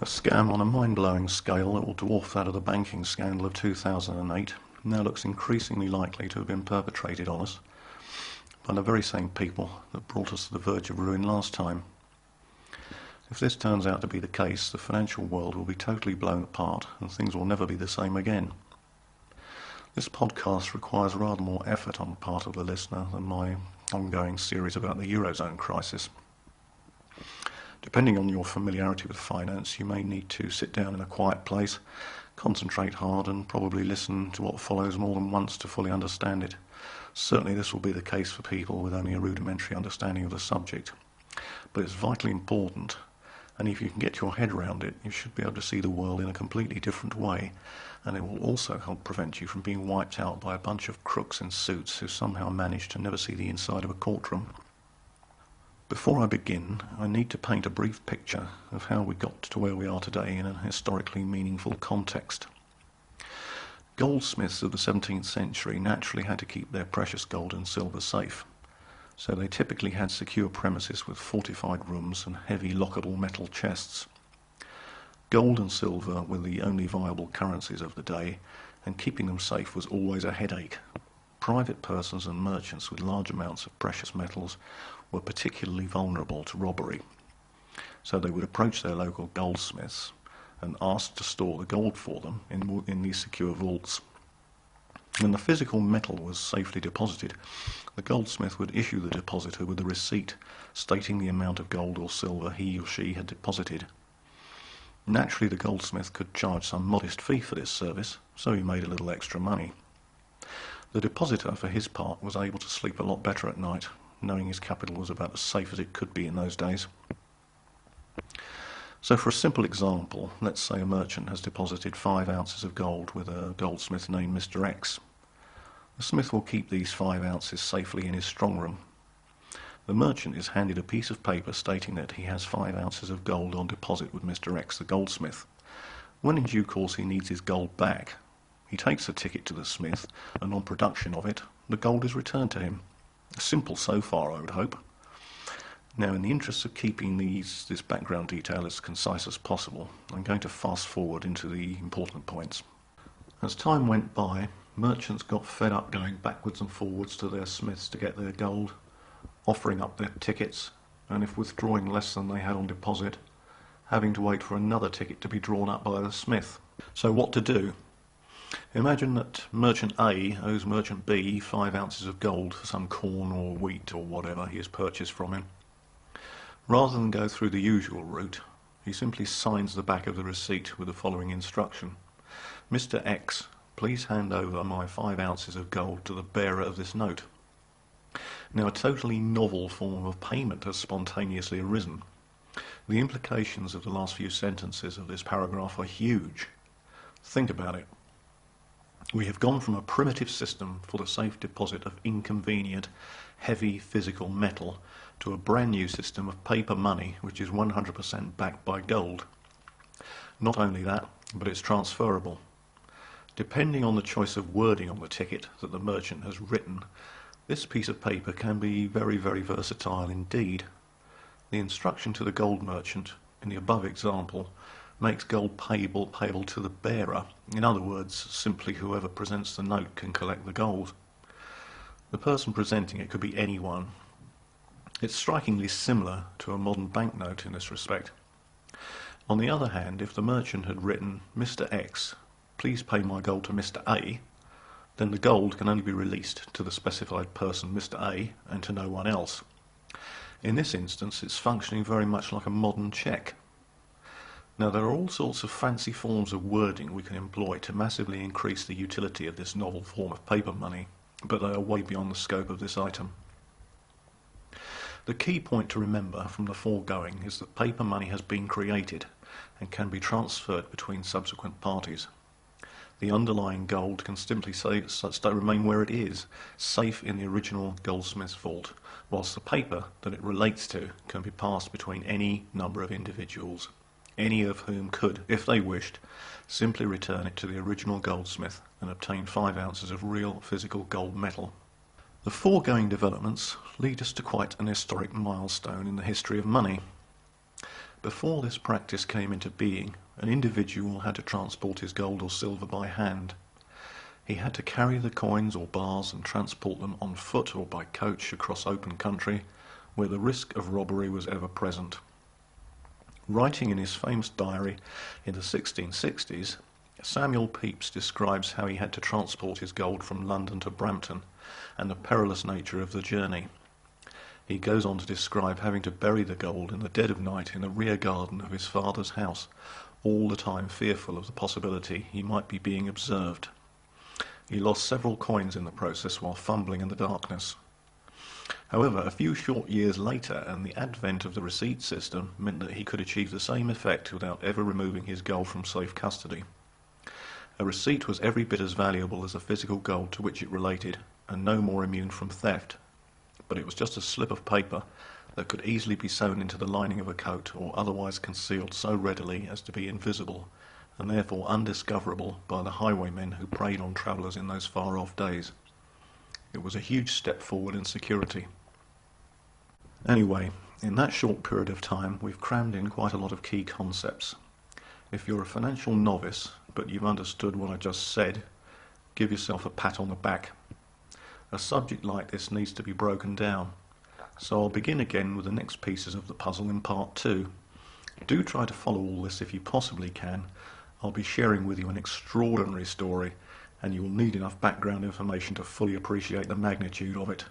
A scam on a mind-blowing scale that will dwarf that of the banking scandal of 2008 now looks increasingly likely to have been perpetrated on us by the very same people that brought us to the verge of ruin last time. If this turns out to be the case, the financial world will be totally blown apart and things will never be the same again. This podcast requires rather more effort on the part of the listener than my ongoing series about the Eurozone crisis. Depending on your familiarity with finance, you may need to sit down in a quiet place, concentrate hard, and probably listen to what follows more than once to fully understand it. Certainly this will be the case for people with only a rudimentary understanding of the subject. But it's vitally important, and if you can get your head around it, you should be able to see the world in a completely different way, and it will also help prevent you from being wiped out by a bunch of crooks in suits who somehow manage to never see the inside of a courtroom. Before I begin, I need to paint a brief picture of how we got to where we are today in a historically meaningful context. Goldsmiths of the 17th century naturally had to keep their precious gold and silver safe, so they typically had secure premises with fortified rooms and heavy lockable metal chests. Gold and silver were the only viable currencies of the day, and keeping them safe was always a headache. Private persons and merchants with large amounts of precious metals were particularly vulnerable to robbery, so they would approach their local goldsmiths and ask to store the gold for them in these secure vaults. When the physical metal was safely deposited, the goldsmith would issue the depositor with a receipt stating the amount of gold or silver he or she had deposited. Naturally, the goldsmith could charge some modest fee for this service, so he made a little extra money. The depositor, for his part, was able to sleep a lot better at night, knowing his capital was about as safe as it could be in those days. So for a simple example, let's say a merchant has deposited 5 ounces of gold with a goldsmith named Mr. X. The smith will keep these 5 ounces safely in his strong room. The merchant is handed a piece of paper stating that he has 5 ounces of gold on deposit with Mr. X, the goldsmith. When in due course he needs his gold back, he takes the ticket to the smith, and on production of it, the gold is returned to him. Simple so far, I would hope. Now, in the interest of keeping this background detail as concise as possible, I'm going to fast forward into the important points. As time went by, merchants got fed up going backwards and forwards to their smiths to get their gold, offering up their tickets, and if withdrawing less than they had on deposit, having to wait for another ticket to be drawn up by the smith. So what to do? Imagine that merchant A owes merchant B 5 ounces of gold for some corn or wheat or whatever he has purchased from him. Rather than go through the usual route, he simply signs the back of the receipt with the following instruction: Mr. X, please hand over my 5 ounces of gold to the bearer of this note. Now, a totally novel form of payment has spontaneously arisen. The implications of the last few sentences of this paragraph are huge. Think about it. We have gone from a primitive system for the safe deposit of inconvenient, heavy physical metal to a brand new system of paper money which is 100% backed by gold. Not only that, but it's transferable. Depending on the choice of wording on the ticket that the merchant has written, this piece of paper can be very, very versatile indeed. The instruction to the gold merchant in the above example makes gold payable to the bearer. In other words, simply whoever presents the note can collect the gold. The person presenting it could be anyone. It's strikingly similar to a modern banknote in this respect. On the other hand, if the merchant had written, Mr. X, please pay my gold to Mr. A, then the gold can only be released to the specified person, Mr. A, and to no one else. In this instance, it's functioning very much like a modern cheque. Now, there are all sorts of fancy forms of wording we can employ to massively increase the utility of this novel form of paper money, but they are way beyond the scope of this item. The key point to remember from the foregoing is that paper money has been created and can be transferred between subsequent parties. The underlying gold can simply remain where it is, safe in the original goldsmith's vault, whilst the paper that it relates to can be passed between any number of individuals, any of whom could, if they wished, simply return it to the original goldsmith and obtain 5 ounces of real physical gold metal. The foregoing developments lead us to quite an historic milestone in the history of money. Before this practice came into being, an individual had to transport his gold or silver by hand. He had to carry the coins or bars and transport them on foot or by coach across open country, where the risk of robbery was ever present. Writing in his famous diary in the 1660s, Samuel Pepys describes how he had to transport his gold from London to Brampton and the perilous nature of the journey. He goes on to describe having to bury the gold in the dead of night in the rear garden of his father's house, all the time fearful of the possibility he might be being observed. He lost several coins in the process while fumbling in the darkness. However, a few short years later, and the advent of the receipt system meant that he could achieve the same effect without ever removing his gold from safe custody. A receipt was every bit as valuable as the physical gold to which it related, and no more immune from theft. But it was just a slip of paper that could easily be sewn into the lining of a coat or otherwise concealed so readily as to be invisible and therefore undiscoverable by the highwaymen who preyed on travellers in those far-off days. It was a huge step forward in security. Anyway, in that short period of time, we've crammed in quite a lot of key concepts. If you're a financial novice, but you've understood what I just said, give yourself a pat on the back. A subject like this needs to be broken down. So I'll begin again with the next pieces of the puzzle in part 2. Do try to follow all this if you possibly can. I'll be sharing with you an extraordinary story, and you will need enough background information to fully appreciate the magnitude of it.